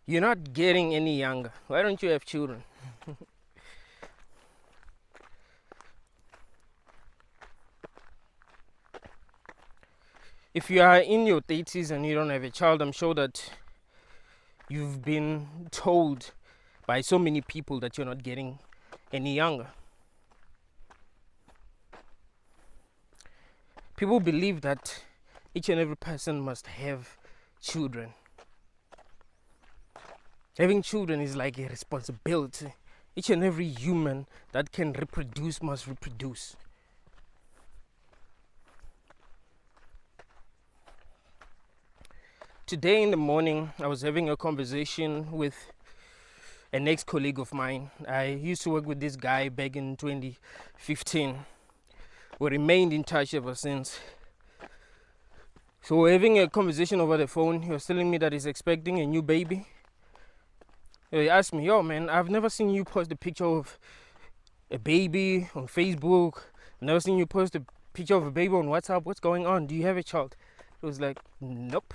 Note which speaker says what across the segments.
Speaker 1: You're not getting any younger. Why don't you have children? If you are in your 30s and you don't have a child, I'm sure that you've been told by so many people that you're not getting any younger. People believe that each and every person must have children. Having children is like a responsibility. Each and every human that can reproduce must reproduce. Today in the morning, I was having a conversation with an ex-colleague of mine. I used to work with this guy back in 2015. We remained in touch ever since. So we're having a conversation over the phone. He was telling me that he's expecting a new baby. He asked me, yo man, I've never seen you post a picture of a baby on Facebook. I've never seen you post a picture of a baby on WhatsApp. What's going on? Do you have a child? It was like, nope.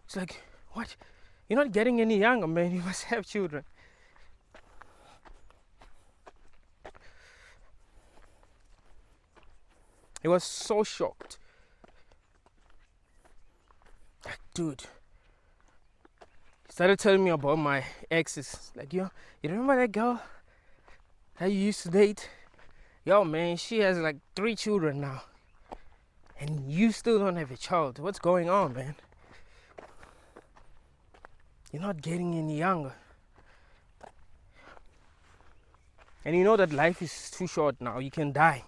Speaker 1: It's like, what? You're not getting any younger, man. You must have children. He was so shocked. Like, dude. He started telling me about my exes. Like, yo, you remember that girl that you used to date? Yo, man, she has like 3 children now. And you still don't have a child. What's going on, man? You're not getting any younger. And you know that life is too short now. You can die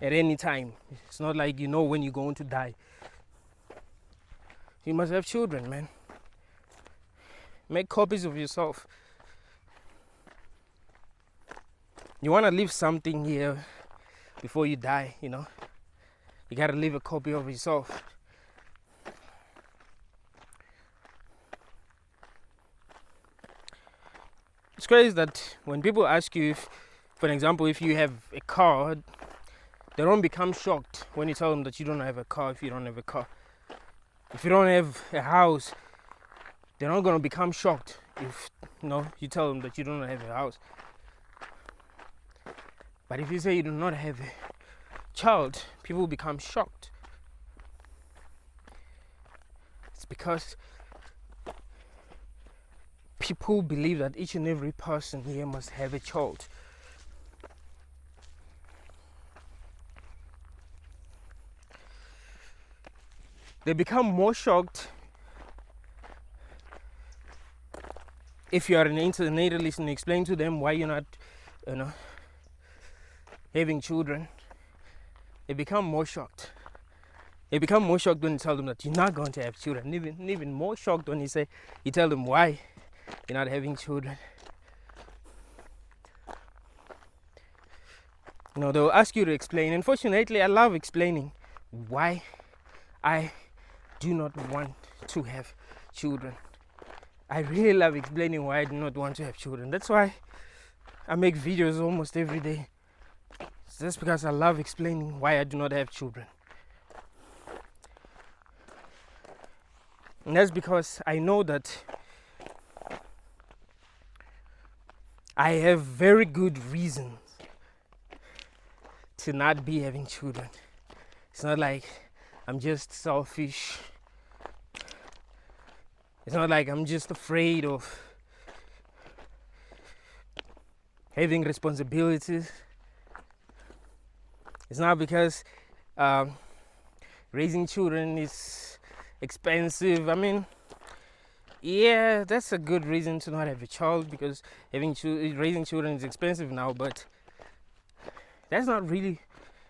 Speaker 1: at any time. It's not like you know when you're going to die. You must have children, man. Make copies of yourself. You want to leave something here before you die, you know. You got to leave a copy of yourself. It's crazy that when people ask you if, for example, if you have a car, they don't become shocked when you tell them that you don't have a car if you don't have a car. If you don't have a house, they're not going to become shocked if you tell them that you don't have a house. But if you say you do not have a child, people become shocked. It's because people believe that each and every person here must have a child. They become more shocked if you are an internationalist and explain to them why you're not, having children. They become more shocked. They become more shocked when you tell them that you're not going to have children. Even more shocked when you tell them why you're not having children. They'll ask you to explain. Unfortunately, I love explaining why I do not want to have children. I really love explaining why I do not want to have children. That's why I make videos almost every day. It's just because I love explaining why I do not have children. And that's because I know that I have very good reasons to not be having children. It's not like I'm just selfish. It's not like I'm just afraid of having responsibilities. It's not because raising children is expensive. I mean, yeah, that's a good reason to not have a child, because raising children is expensive now, but that's not really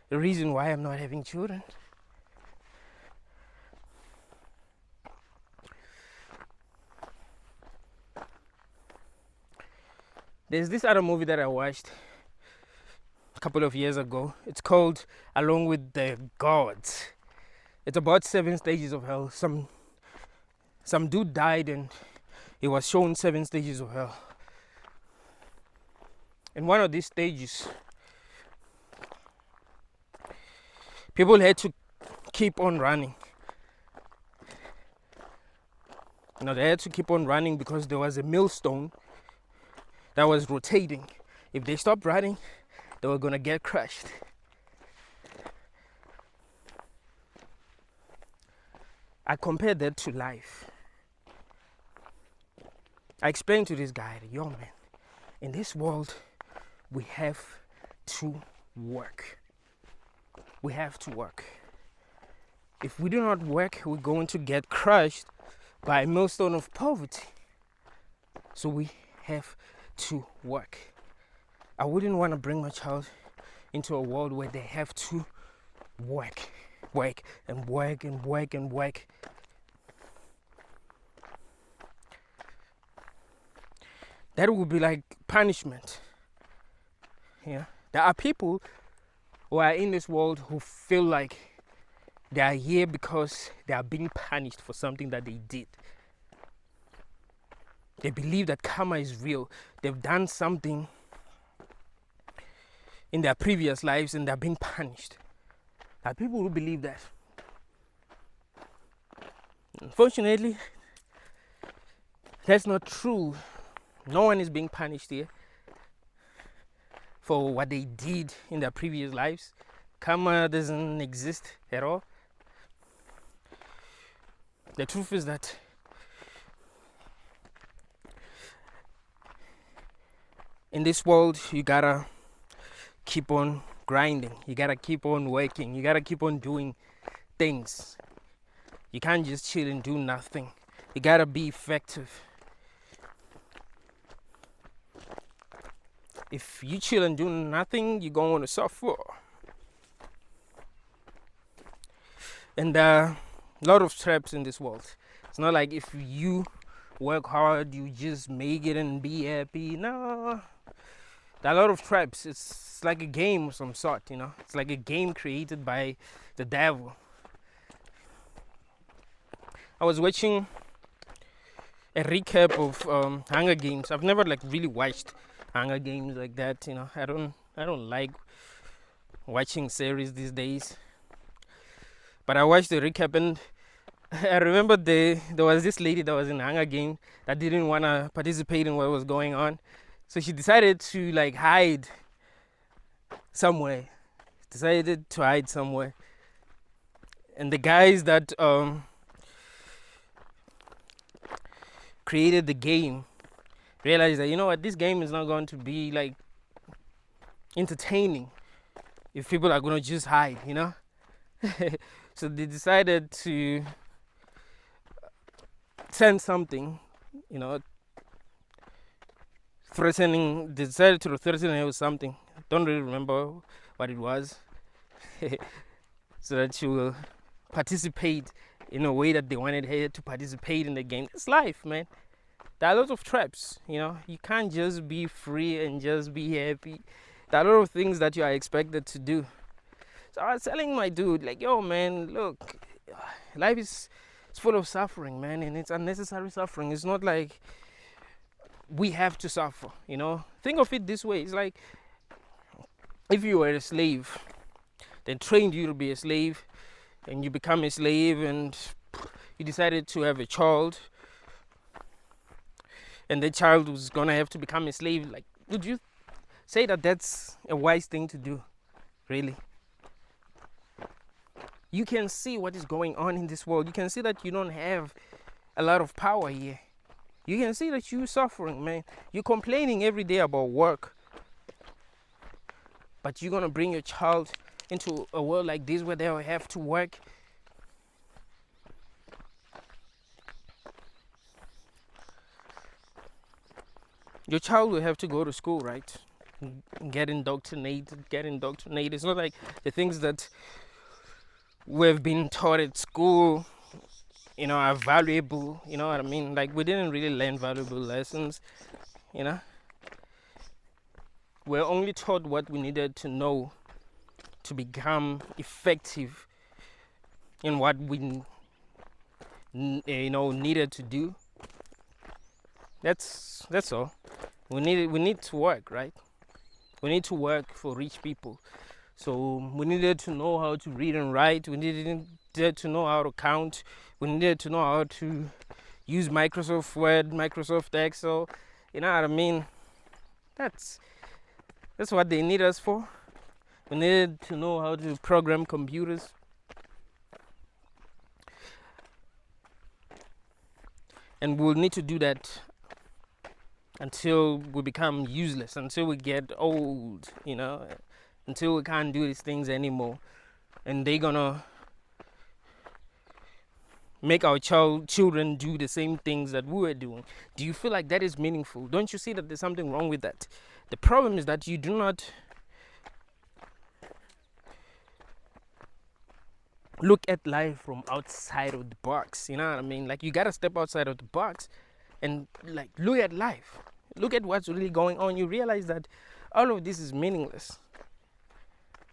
Speaker 1: the reason why I'm not having children. There's this other movie that I watched a couple of years ago. It's called Along with the Gods. It's about 7 stages of hell. Some dude died and he was shown 7 stages of hell. In one of these stages, people had to keep on running. They had to keep on running because there was a millstone that was rotating. If they stopped running, they were gonna get crushed. I compared that to life. I explained to this guy, yo man, in this world, we have to work. We have to work. If we do not work, we're going to get crushed by a millstone of poverty. So we have to work. I wouldn't want to bring my child into a world where they have to work and work and work and work. That would be like punishment. Yeah, there are people who are in this world who feel like they are here because they are being punished for something that they did. They believe that karma is real. They've done something in their previous lives and they're being punished. There are people who believe that. Unfortunately, that's not true. No one is being punished here for what they did in their previous lives. Karma doesn't exist at all. The truth is that in this world, you gotta keep on grinding. You gotta keep on working. You gotta keep on doing things. You can't just chill and do nothing. You gotta be effective. If you chill and do nothing, you're going to suffer. And a lot of traps in this world. It's not like if you work hard, you just make it and be happy. No. There are a lot of traps. It's like a game of some sort, It's like a game created by the devil. I was watching a recap of Hunger Games. I've never really watched Hunger Games like that, I don't like watching series these days. But I watched the recap and I remember there was this lady that was in Hunger Games that didn't want to participate in what was going on. So she decided to hide somewhere. And the guys that created the game realized that this game is not going to be entertaining if people are going to just hide. So they decided to send something, threatening. They decided to threaten her with something. Don't really remember what it was. So that she will participate in a way that they wanted her to participate in the game. It's life, man. There are lots of traps, You can't just be free and just be happy. There are a lot of things that you are expected to do. So I was telling my dude, yo, man, look, life is full of suffering, man, and it's unnecessary suffering. It's not like we have to suffer, Think of it this way. It's like if you were a slave, they trained you to be a slave, and you become a slave, and you decided to have a child, and the child was going to have to become a slave. Would you say that that's a wise thing to do? Really? You can see what is going on in this world. You can see that you don't have a lot of power here. You can see that you're suffering, man. You're complaining every day about work. But you're going to bring your child into a world like this where they'll have to work. Your child will have to go to school, right? Get indoctrinated. It's not like the things that we've been taught at school, are valuable. You know what I mean? We didn't really learn valuable lessons, We're only taught what we needed to know to become effective in what we, needed to do. That's all. We need to work, right? We need to work for rich people. So we needed to know how to read and write. We needed to know how to count. We needed to know how to use Microsoft Word, Microsoft Excel. You know what I mean? That's what they need us for. We need to know how to program computers. And we'll need to do that until we become useless, until we get old, until we can't do these things anymore. And they're gonna make our children do the same things that we were doing. Do you feel like that is meaningful? Don't you see that there's something wrong with that? The problem is that you do not look at life from outside of the box. You know what I mean? Like, you gotta step outside of the box and like look at life. Look at what's really going on. You realize that all of this is meaningless.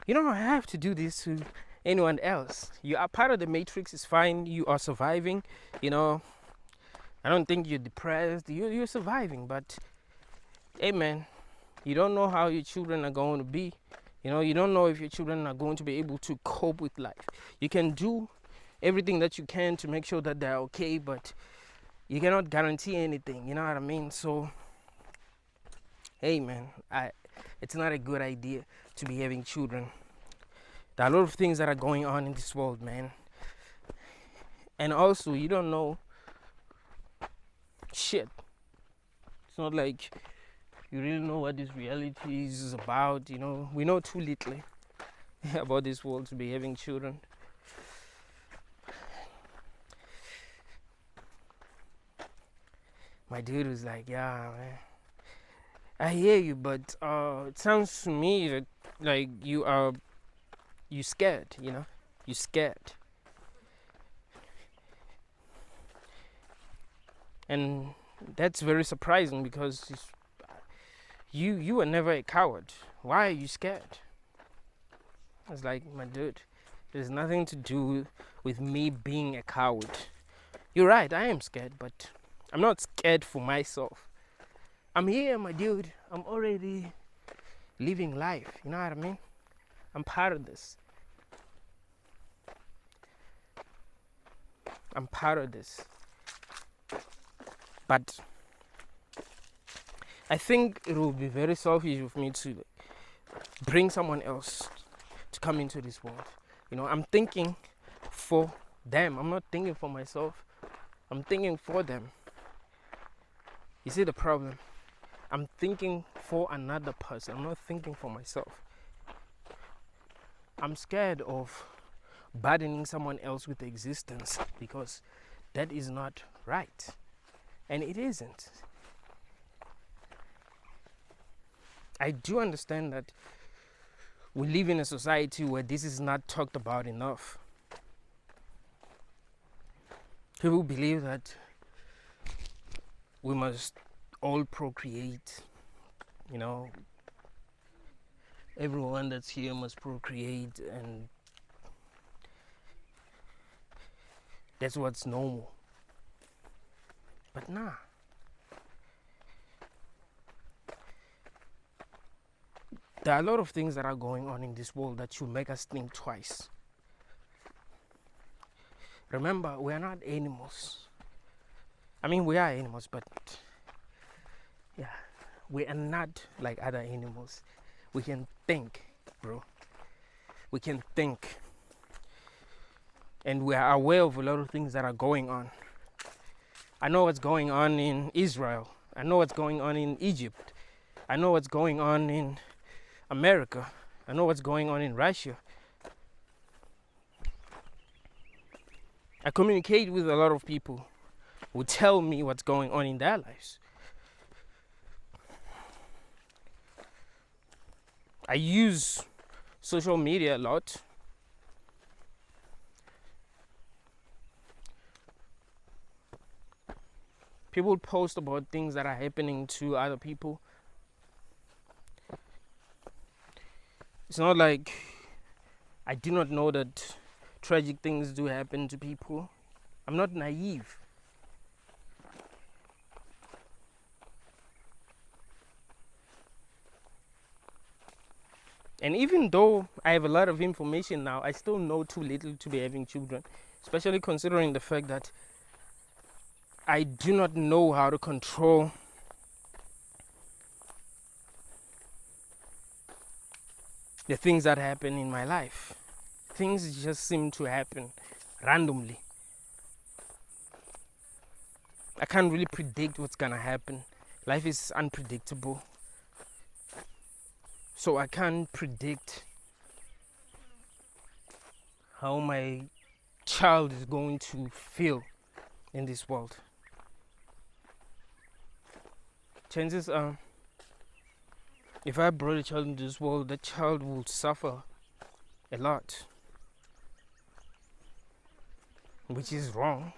Speaker 1: You don't have to do this to anyone else. You are part of the matrix. It's fine. You are surviving. I don't think you're depressed. You're surviving. But hey, man, you don't know how your children are going to be. You don't know if your children are going to be able to cope with life. You can do everything that you can to make sure that they're okay, but you cannot guarantee anything. You know what I mean? So, hey, man, it's not a good idea to be having children. There are a lot of things that are going on in this world, man. And also, you don't know shit. It's not like you really know what this reality is about. We know too little about this world to be having children. My dude was like, yeah, man, I hear you, but it sounds to me that like you scared. You scared. And that's very surprising, because you were never a coward. Why are you scared? I was like, my dude, there's nothing to do with me being a coward. You're right, I am scared, but I'm not scared for myself. I'm here, my dude. I'm already living life. You know what I mean? I'm part of this. I'm part of this. But I think it will be very selfish of me to bring someone else to come into this world. I'm thinking for them. I'm not thinking for myself. I'm thinking for them. You see the problem? I'm thinking for another person. I'm not thinking for myself. I'm scared of burdening someone else with existence, because that is not right. And it isn't. I do understand that we live in a society where this is not talked about enough. People believe that we must all procreate. Everyone that's here must procreate, and that's what's normal. But nah. There are a lot of things that are going on in this world that should make us think twice. Remember, we are not animals. I mean, we are animals, but yeah, we are not like other animals. We can think, bro. We can think. And we are aware of a lot of things that are going on. I know what's going on in Israel. I know what's going on in Egypt. I know what's going on in America. I know what's going on in Russia. I communicate with a lot of people who tell me what's going on in their lives. I use social media a lot. People post about things that are happening to other people. It's not like I do not know that tragic things do happen to people. I'm not naive. And even though I have a lot of information now, I still know too little to be having children, especially considering the fact that I do not know how to control the things that happen in my life. Things just seem to happen randomly. I can't really predict what's gonna happen. Life is unpredictable. So I can't predict how my child is going to feel in this world. Chances are, if I brought a child into this world, that child will suffer a lot, which is wrong.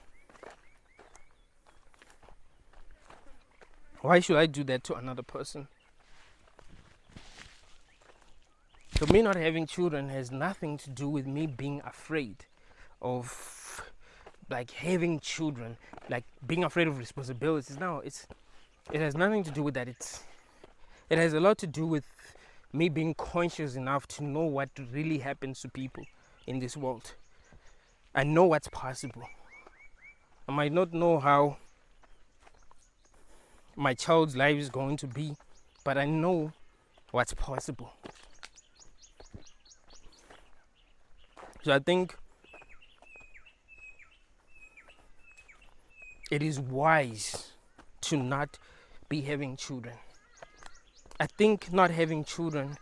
Speaker 1: Why should I do that to another person? So me not having children has nothing to do with me being afraid of like having children, like being afraid of responsibilities. No, it has nothing to do with that. It has a lot to do with me being conscious enough to know what really happens to people in this world. I know what's possible. I might not know how my child's life is going to be, but I know what's possible. So I think it is wise to not be having children. I think not having children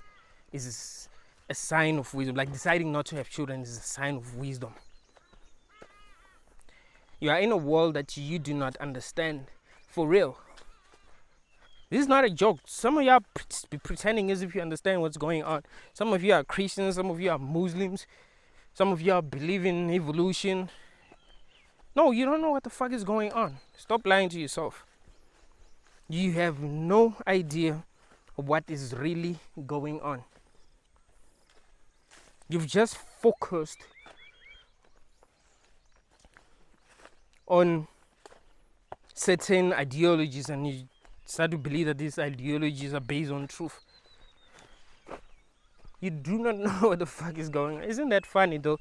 Speaker 1: is a sign of wisdom. Like deciding not to have children is a sign of wisdom. You are in a world that you do not understand for real. This is not a joke. Some of you are pretending as if you understand what's going on. Some of you are Christians, some of you are Muslims, some of you are believing in evolution. No, you don't know what the fuck is going on. Stop lying to yourself. You have no idea what is really going on. You've just focused on certain ideologies and you start to believe that these ideologies are based on truth. You do not know what the fuck is going on. Isn't that funny though?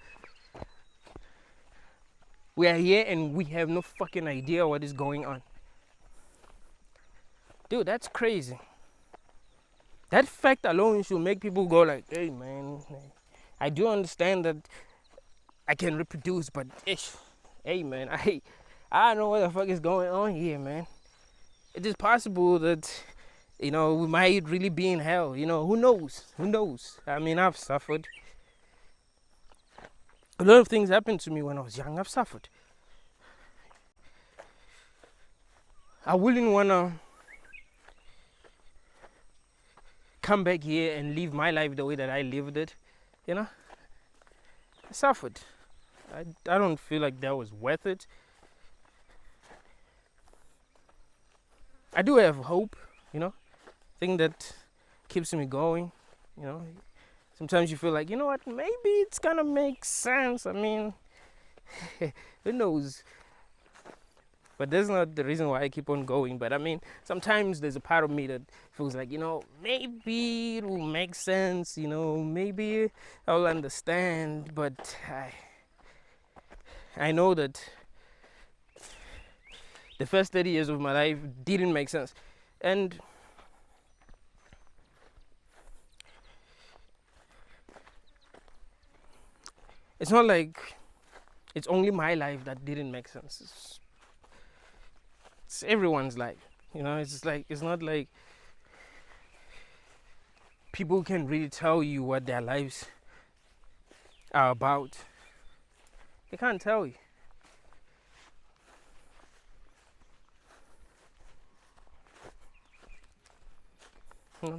Speaker 1: We are here and we have no fucking idea what is going on. Dude, that's crazy. That fact alone should make people go like, hey man, I do understand that I can reproduce, but hey man, I don't know what the fuck is going on here, man. It is possible that, we might really be in hell. Who knows? I mean, I've suffered. A lot of things happened to me when I was young. I've suffered. I wouldn't want to come back here and live my life the way that I lived it. I suffered. I don't feel like that was worth it. I do have hope, thing that keeps me going. Sometimes you feel like, what, maybe it's gonna make sense. I mean, who knows? But that's not the reason why I keep on going. But I mean, sometimes there's a part of me that feels like, maybe it will make sense, maybe I'll understand. But I know that the first 30 years of my life didn't make sense. And it's not like it's only my life that didn't make sense. It's everyone's life. It's not like people can really tell you what their lives are about. They can't tell you.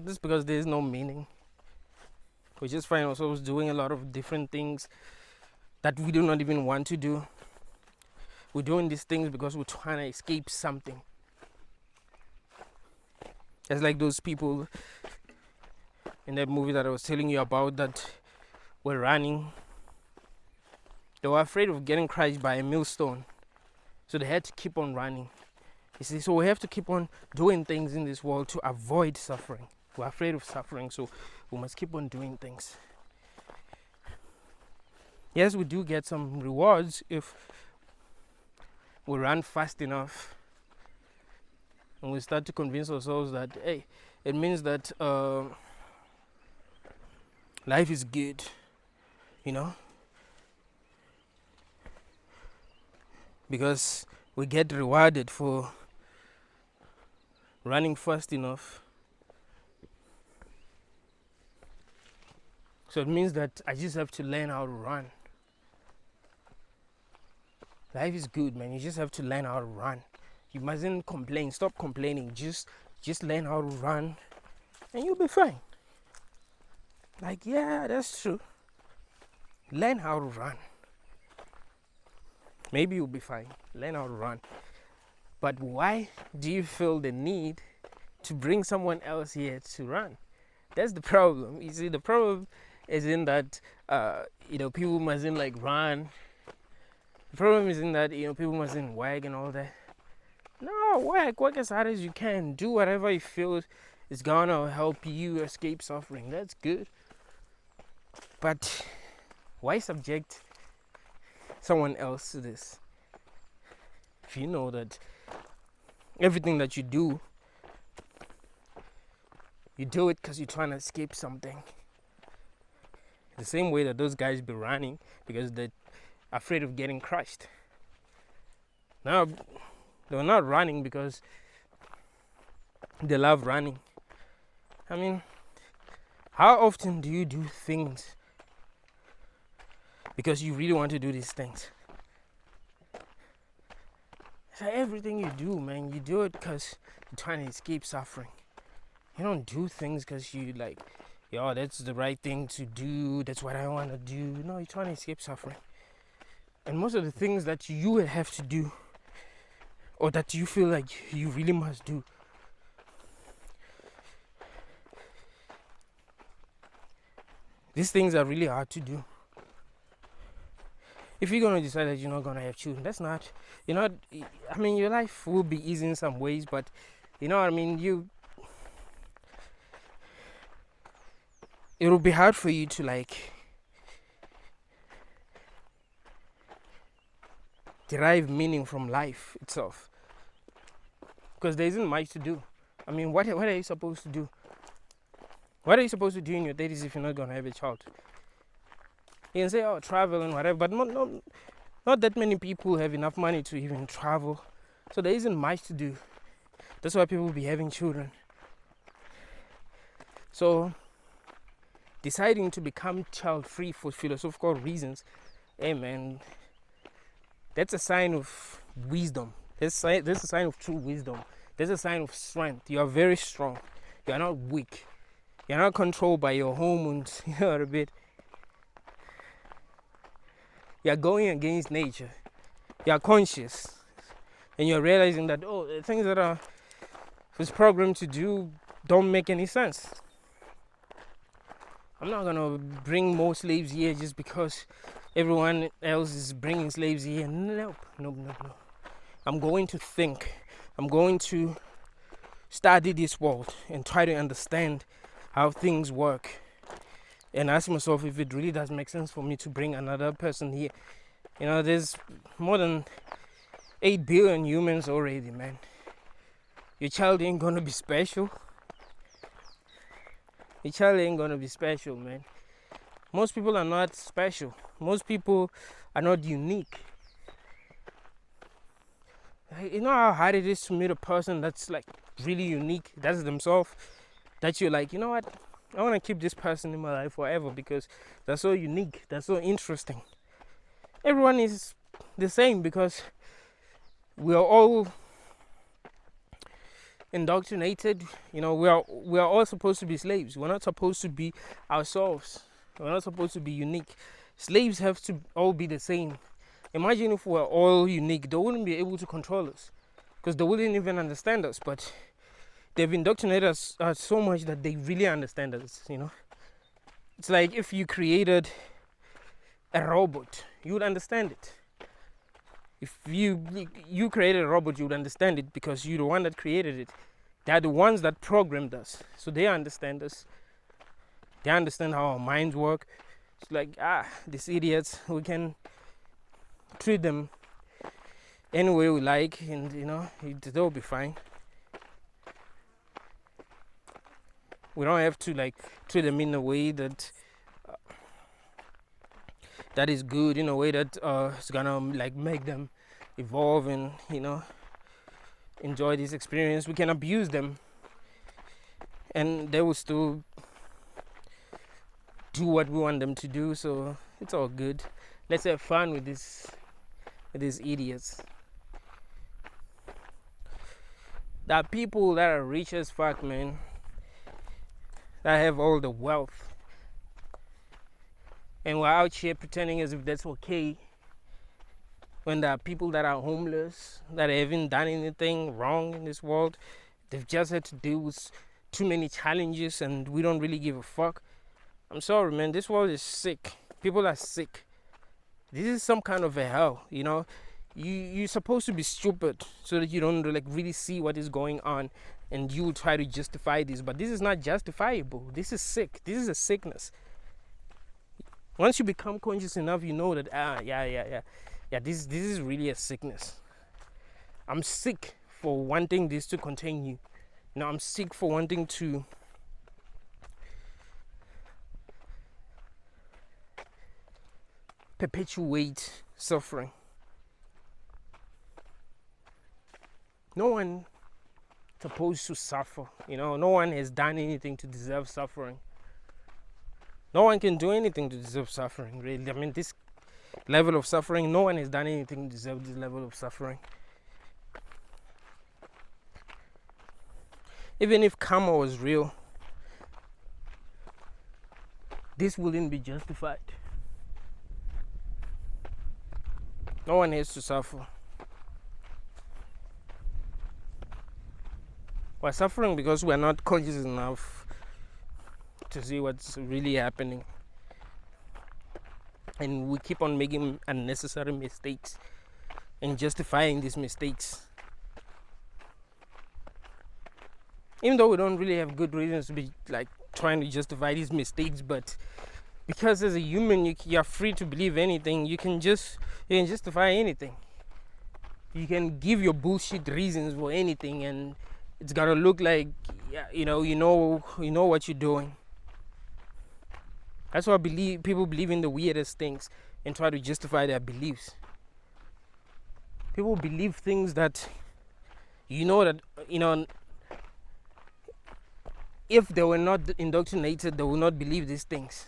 Speaker 1: Just because there's no meaning. We just find ourselves doing a lot of different things that we do not even want to do. We're doing these things because we're trying to escape something. It's like those people in that movie that I was telling you about that were running. They were afraid of getting crushed by a millstone, so they had to keep on running. You see, so we have to keep on doing things in this world to avoid suffering. We're afraid of suffering, so we must keep on doing things. Yes, we do get some rewards if we run fast enough and we start to convince ourselves that, hey, it means that life is good, you know, because we get rewarded for running fast enough. So it means that I just have to learn how to run. Life is good, man. You just have to learn how to run. You mustn't complain. Stop complaining. Just learn how to run, and you'll be fine. Like, yeah, that's true. Learn how to run. Maybe you'll be fine. Learn how to run. But why do you feel the need to bring someone else here to run? That's the problem. You see, the problem is in that people mustn't like run. The problem is in that people mustn't wag and all that. No, work as hard as you can. Do whatever you feel is gonna help you escape suffering. That's good. But why subject someone else to this? If you know that everything that you do it because you're trying to escape something. The same way that those guys be running because they're afraid of getting crushed. Now, they're not running because they love running. I mean, how often do you do things because you really want to do these things? So everything you do, man, you do it because you're trying to escape suffering. You don't do things because you like, yo, that's the right thing to do. That's what I want to do. No, you're trying to escape suffering. And most of the things that you would have to do, or that you feel like you really must do, these things are really hard to do. If you're going to decide that you're not going to have children, that's not, I mean, your life will be easy in some ways, but you know what I mean, it'll be hard for you to like derive meaning from life itself, because there isn't much to do. I mean, what are you supposed to do? What are you supposed to do in your 30s if you're not going to have a child? You can say, oh, travel and whatever, but not that many people have enough money to even travel. So there isn't much to do. That's why people will be having children. So deciding to become child-free for philosophical reasons, hey man, that's a sign of wisdom. That's a sign of true wisdom. That's a sign of strength. You are very strong. You are not weak. You're not controlled by your hormones, a bit. You're going against nature. You're conscious. And you're realizing that, the things that are was programmed to do don't make any sense. I'm not going to bring more slaves here just because everyone else is bringing slaves here. No. I'm going to think. I'm going to study this world and try to understand how things work. And ask myself if it really does make sense for me to bring another person here. There's more than 8 billion humans already, man. Your child ain't gonna be special. Your child ain't gonna be special, man. Most people are not special. Most people are not unique. You know how hard it is to meet a person that's like really unique, that's themselves, that you're like, you know what? I want to keep this person in my life forever because they're so unique, they're so interesting. Everyone is the same because we are all indoctrinated. We are all supposed to be slaves. We're not supposed to be ourselves. We're not supposed to be unique. Slaves have to all be the same. Imagine if we're all unique, they wouldn't be able to control us because they wouldn't even understand us. But they've indoctrinated us so much that they really understand us, It's like if you created a robot, you would understand it. If you created a robot, you would understand it because you're the one that created it. They're the ones that programmed us. So they understand us. They understand how our minds work. It's like, these idiots, we can treat them any way we like and, they'll be fine. We don't have to like treat them in a way that that is good, in a way that is gonna like make them evolve and enjoy this experience. We can abuse them and they will still do what we want them to do, so it's all good. Let's have fun with these idiots. There are people that are rich as fuck, man, that have all the wealth, and we're out here pretending as if that's okay, when there are people that are homeless, that haven't done anything wrong in this world. They've just had to deal with too many challenges and we don't really give a fuck. I'm sorry, man, this world is sick. People are sick. This is some kind of a hell, you're supposed to be stupid so that you don't like really see what is going on, and you try to justify this, but this is not justifiable. This is sick. This is a sickness. Once you become conscious enough, you know that this is really a sickness. I'm sick for wanting this to continue. I'm sick for wanting to perpetuate suffering. No one is supposed to suffer. No one has done anything to deserve suffering. No one can do anything to deserve suffering, really. I mean, this level of suffering, no one has done anything to deserve this level of suffering. Even if karma was real, this wouldn't be justified. No one has to suffer. We're suffering because we're not conscious enough to see what's really happening. And we keep on making unnecessary mistakes and justifying these mistakes. Even though we don't really have good reasons to be like trying to justify these mistakes, but because as a human you're free to believe anything, you can justify anything. You can give your bullshit reasons for anything, and it's gonna look like you know what you're doing. That's why people believe in the weirdest things and try to justify their beliefs. People believe things that if they were not indoctrinated, they will not believe these things.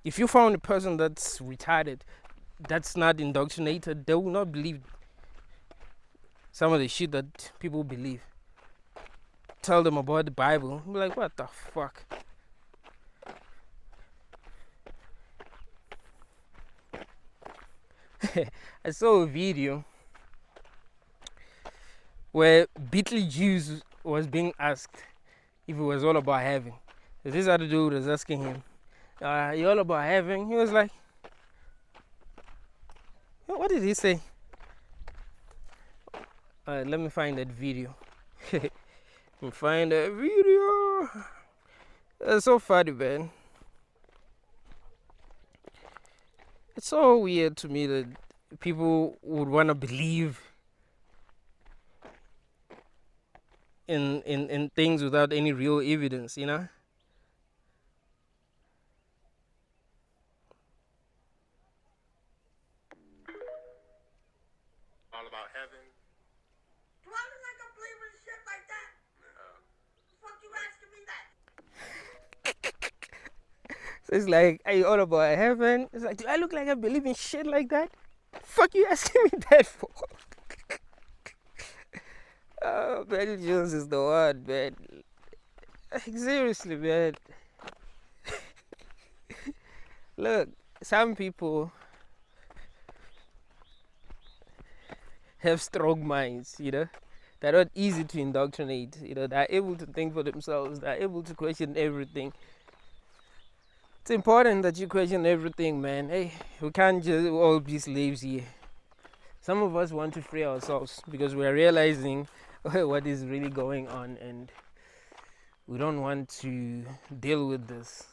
Speaker 1: If you found a person that's retarded, that's not indoctrinated, they will not believe some of the shit that people believe. Tell them about the Bible, be like, what the fuck? I saw a video where Beetlejuice was being asked if it was all about heaven. This other dude was asking him, you all about heaven? He was like, what did he say? Let me find that video. Let me find that video. That's so funny, man. It's so weird to me that people would want to believe in things without any real evidence,
Speaker 2: All about heaven.
Speaker 3: Do I look like I'm believing in shit like that?
Speaker 2: No.
Speaker 3: The fuck you asking me that?
Speaker 1: So it's like, are you all about heaven? It's like, do I look like I believe in shit like that? Fuck you asking me that for? Oh, Betty Jones is the one, man. Like, seriously, man. Look, some people have strong minds, They're not easy to indoctrinate, They're able to think for themselves. They're able to question everything. It's important that you question everything, man. Hey, we can't just all be slaves here. Some of us want to free ourselves because we are realizing what is really going on, and we don't want to deal with this.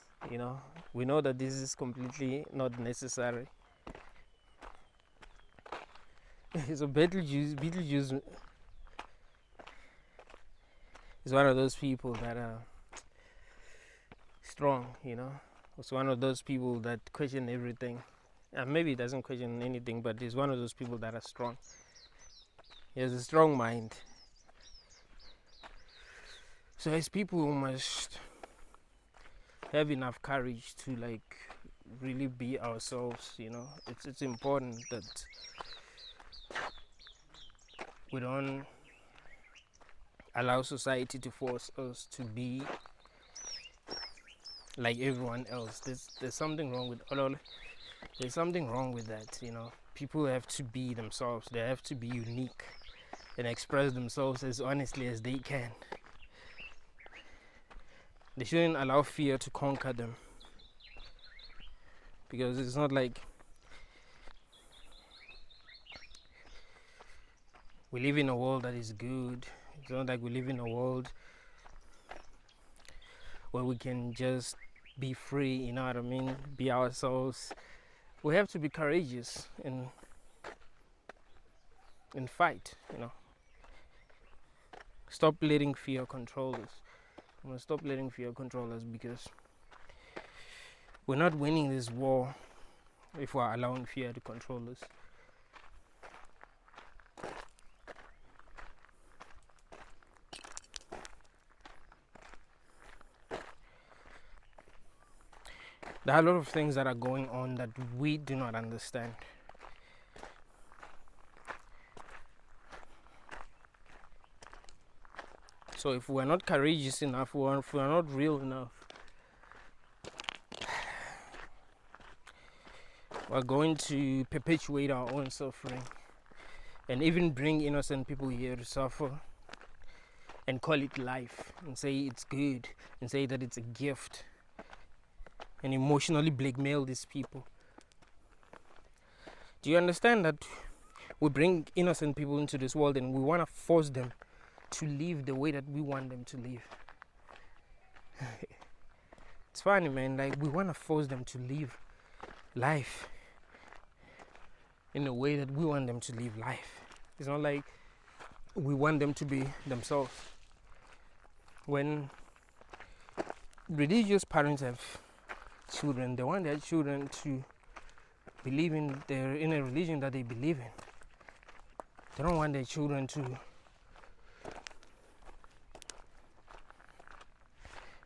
Speaker 1: We know that this is completely not necessary. So Beetlejuice is one of those people that strong, you know. Was one of those people that question everything. Maybe he doesn't question anything, but he's one of those people that are strong. He has a strong mind. So as people, we must have enough courage to like really be ourselves, you know. It's important that we don't allow society to force us to be like everyone else. There's something wrong with there's something wrong with that, you know. People have to be themselves. They have to be unique and express themselves as honestly as they can. They shouldn't allow fear to conquer them, because it's not like we live in a world that is good. It's not like we live in a world where we can just be free, you know what I mean? Be ourselves. We have to be courageous and fight, you know. Stop letting fear control us. We must stop letting fear control us, because we're not winning this war if we're allowing fear to control us. There are a lot of things that are going on that we do not understand. So if we're not courageous enough, if we're not real enough, we're going to perpetuate our own suffering and even bring innocent people here to suffer and call it life and say it's good and say that it's a gift and emotionally blackmail these people. Do you understand that we bring innocent people into this world and we want to force them to live the way that we want them to live? It's funny, man. Like, we want to force them to live life in the way that we want them to live life. It's not like we want them to be themselves. When religious parents have children, they want their children to believe in a religion that they believe in. They don't want their children to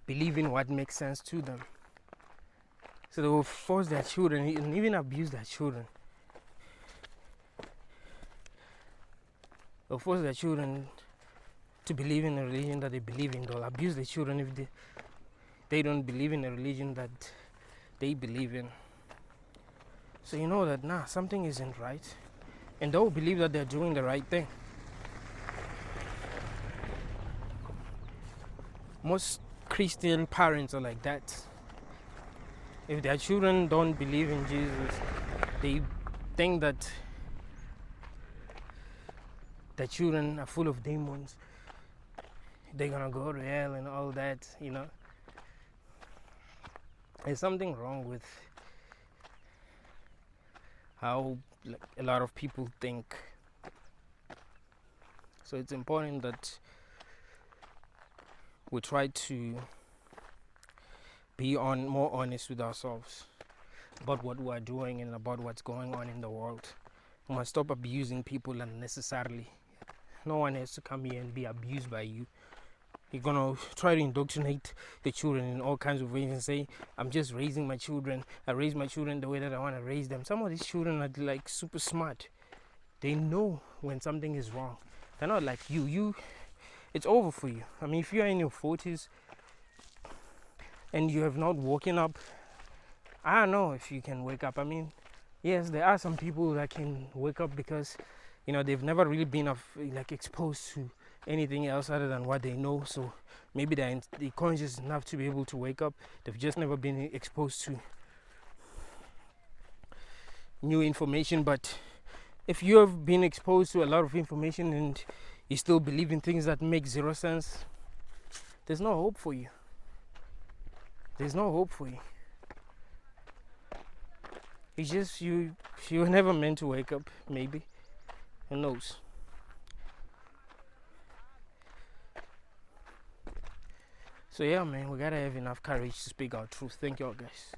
Speaker 1: believe in what makes sense to them. So they will force their children and even abuse their children. They'll force their children to believe in a religion that they believe in. They'll abuse their children if they don't believe in a religion that they believe in. So you know that something isn't right, and they'll believe that they're doing the right thing. Most Christian parents are like that. If their children don't believe in Jesus, they think that their children are full of demons. They're gonna go to hell and all that, you know. There's something wrong with how a lot of people think. So it's important that we try to be more honest with ourselves about what we're doing and about what's going on in the world. We must stop abusing people unnecessarily. No one has to come here and be abused by you. You're gonna try to indoctrinate the children in all kinds of ways and say, I'm just raising my children. I raise my children the way that I want to raise them. Some of these children are like super smart. They know when something is wrong. They're not like you. It's over for you. I mean, if you're in your 40s and you have not woken up, I don't know if you can wake up. I mean, yes, there are some people that can wake up because, you know, they've never really been exposed to anything else other than what they know. So maybe they're conscious enough to be able to wake up. They've just never been exposed to new information. But if you have been exposed to a lot of information and you still believe in things that make zero sense, there's no hope for you. There's no hope for you. It's just you were never meant to wake up, maybe. Who knows? So yeah, man, we gotta have enough courage to speak our truth. Thank you all, guys.